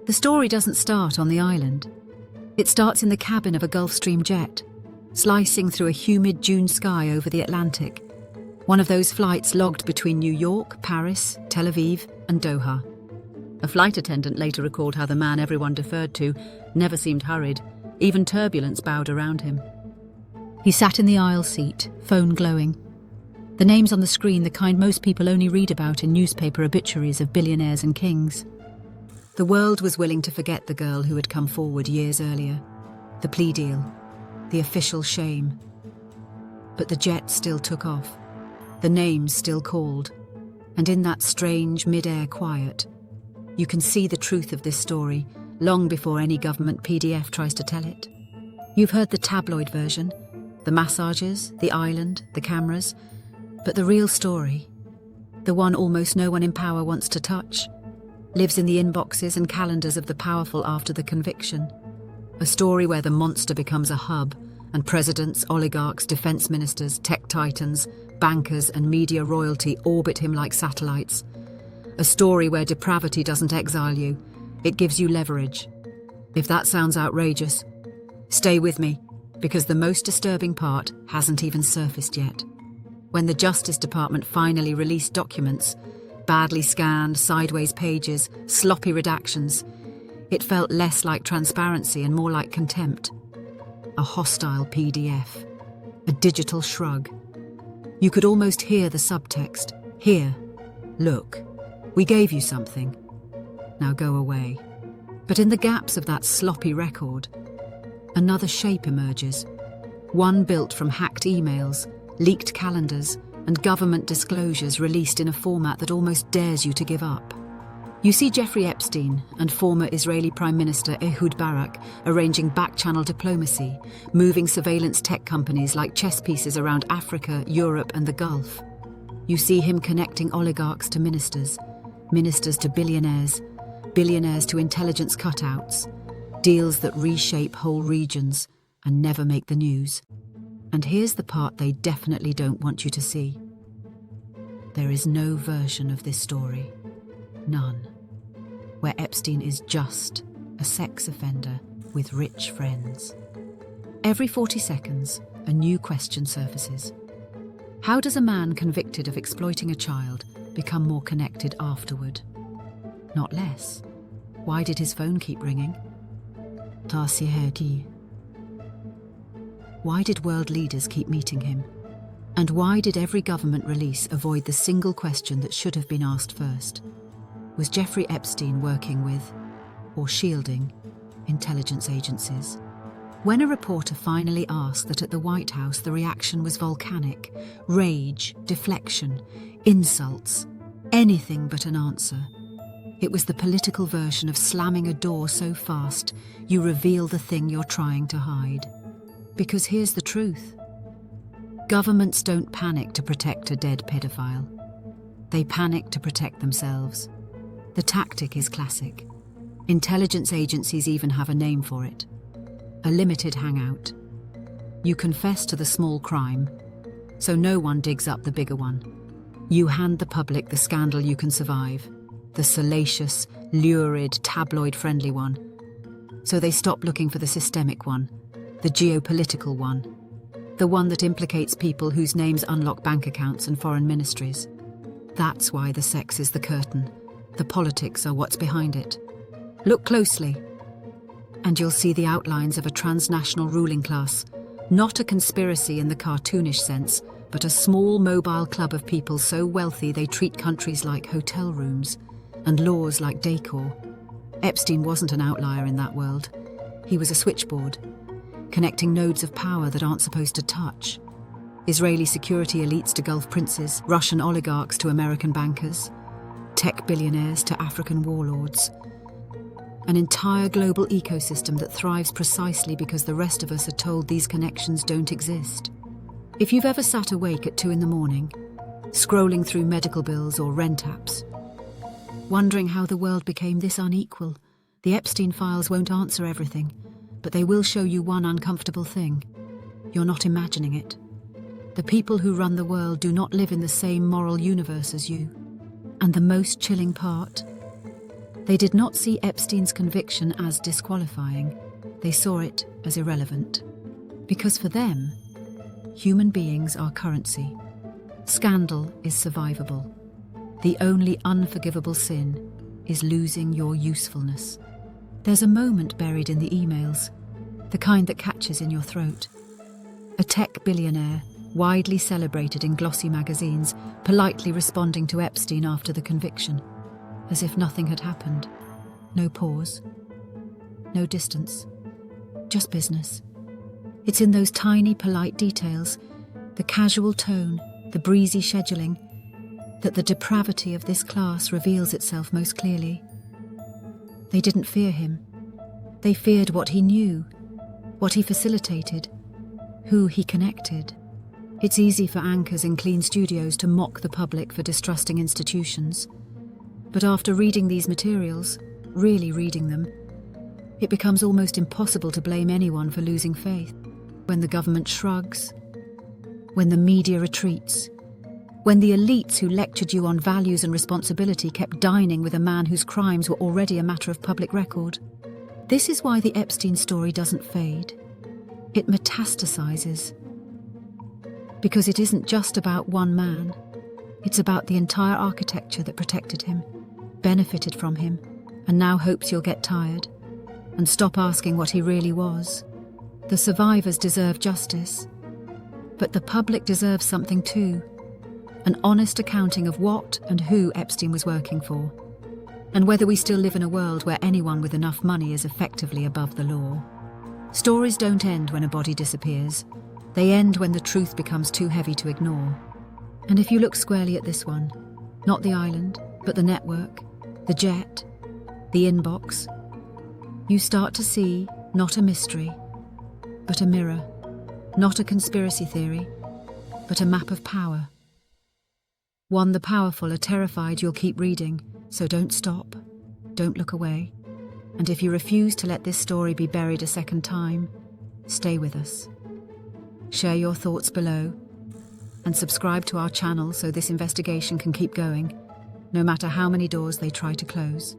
The story doesn't start on the island. It starts in the cabin of a Gulfstream jet, slicing through a humid June sky over the Atlantic. One of those flights logged between New York, Paris, Tel Aviv, and Doha. A flight attendant later recalled how the man everyone deferred to never seemed hurried. Even turbulence bowed around him. He sat in the aisle seat, phone glowing. The names on the screen, the kind most people only read about in newspaper obituaries of billionaires and kings. The world was willing to forget the girl who had come forward years earlier. The plea deal. The official shame. But the jet still took off. The names still called. And in that strange mid-air quiet, you can see the truth of this story long before any government PDF tries to tell it. You've heard the tabloid version, the massages, the island, the cameras, but the real story, the one almost no one in power wants to touch, lives in the inboxes and calendars of the powerful after the conviction. A story where the monster becomes a hub and presidents, oligarchs, defense ministers, tech titans, bankers and media royalty orbit him like satellites. A story where depravity doesn't exile you, it gives you leverage. If that sounds outrageous, stay with me, because the most disturbing part hasn't even surfaced yet. When the Justice Department finally released documents, badly scanned, sideways pages, sloppy redactions, it felt less like transparency and more like contempt. A hostile PDF. A digital shrug. You could almost hear the subtext. Here, look, we gave you something. Now go away. But in the gaps of that sloppy record, another shape emerges. One built from hacked emails, leaked calendars, and government disclosures released in a format that almost dares you to give up. You see Jeffrey Epstein and former Israeli Prime Minister Ehud Barak arranging back-channel diplomacy, moving surveillance tech companies like chess pieces around Africa, Europe, and the Gulf. You see him connecting oligarchs to ministers, ministers to billionaires, billionaires to intelligence cutouts, deals that reshape whole regions and never make the news. And here's the part they definitely don't want you to see. There is no version of this story, none, where Epstein is just a sex offender with rich friends. Every 40 seconds, a new question surfaces. How does a man convicted of exploiting a child become more connected afterward? Not less. Why did his phone keep ringing? Why did world leaders keep meeting him? And why did every government release avoid the single question that should have been asked first? Was Jeffrey Epstein working with, or shielding, intelligence agencies? When a reporter finally asked that at the White House the reaction was volcanic, rage, deflection, insults, anything but an answer, it was the political version of slamming a door so fast you reveal the thing you're trying to hide. Because here's the truth. Governments don't panic to protect a dead pedophile. They panic to protect themselves. The tactic is classic. Intelligence agencies even have a name for it. A limited hangout. You confess to the small crime, so no one digs up the bigger one. You hand the public the scandal you can survive, the salacious, lurid, tabloid-friendly one. So they stop looking for the systemic one, the geopolitical one, the one that implicates people whose names unlock bank accounts and foreign ministries. That's why the sex is the curtain. The politics are what's behind it. Look closely, and you'll see the outlines of a transnational ruling class, not a conspiracy in the cartoonish sense, but a small mobile club of people so wealthy they treat countries like hotel rooms and laws like decor. Epstein wasn't an outlier in that world. He was a switchboard, connecting nodes of power that aren't supposed to touch. Israeli security elites to Gulf princes, Russian oligarchs to American bankers, tech billionaires to African warlords. An entire global ecosystem that thrives precisely because the rest of us are told these connections don't exist. If you've ever sat awake at 2 a.m, scrolling through medical bills or rent apps, wondering how the world became this unequal, the Epstein files won't answer everything, but they will show you one uncomfortable thing. You're not imagining it. The people who run the world do not live in the same moral universe as you. And the most chilling part? They did not see Epstein's conviction as disqualifying. They saw it as irrelevant. Because for them, human beings are currency. Scandal is survivable. The only unforgivable sin is losing your usefulness. There's a moment buried in the emails, the kind that catches in your throat. A tech billionaire, widely celebrated in glossy magazines, politely responding to Epstein after the conviction, as if nothing had happened. No pause, no distance, just business. It's in those tiny, polite details, the casual tone, the breezy scheduling, that the depravity of this class reveals itself most clearly. They didn't fear him. They feared what he knew, what he facilitated, who he connected. It's easy for anchors in clean studios to mock the public for distrusting institutions. But after reading these materials, really reading them, it becomes almost impossible to blame anyone for losing faith. When the government shrugs, when the media retreats, when the elites who lectured you on values and responsibility kept dining with a man whose crimes were already a matter of public record. This is why the Epstein story doesn't fade. It metastasizes. Because it isn't just about one man. It's about the entire architecture that protected him, benefited from him, and now hopes you'll get tired and stop asking what he really was. The survivors deserve justice, but the public deserves something too. An honest accounting of what and who Epstein was working for, and whether we still live in a world where anyone with enough money is effectively above the law. Stories don't end when a body disappears. They end when the truth becomes too heavy to ignore. And if you look squarely at this one, not the island, but the network, the jet, the inbox, you start to see not a mystery, but a mirror, not a conspiracy theory, but a map of power. One the powerful are terrified you'll keep reading, so don't stop, don't look away. And if you refuse to let this story be buried a second time, stay with us. Share your thoughts below, and subscribe to our channel so this investigation can keep going, no matter how many doors they try to close.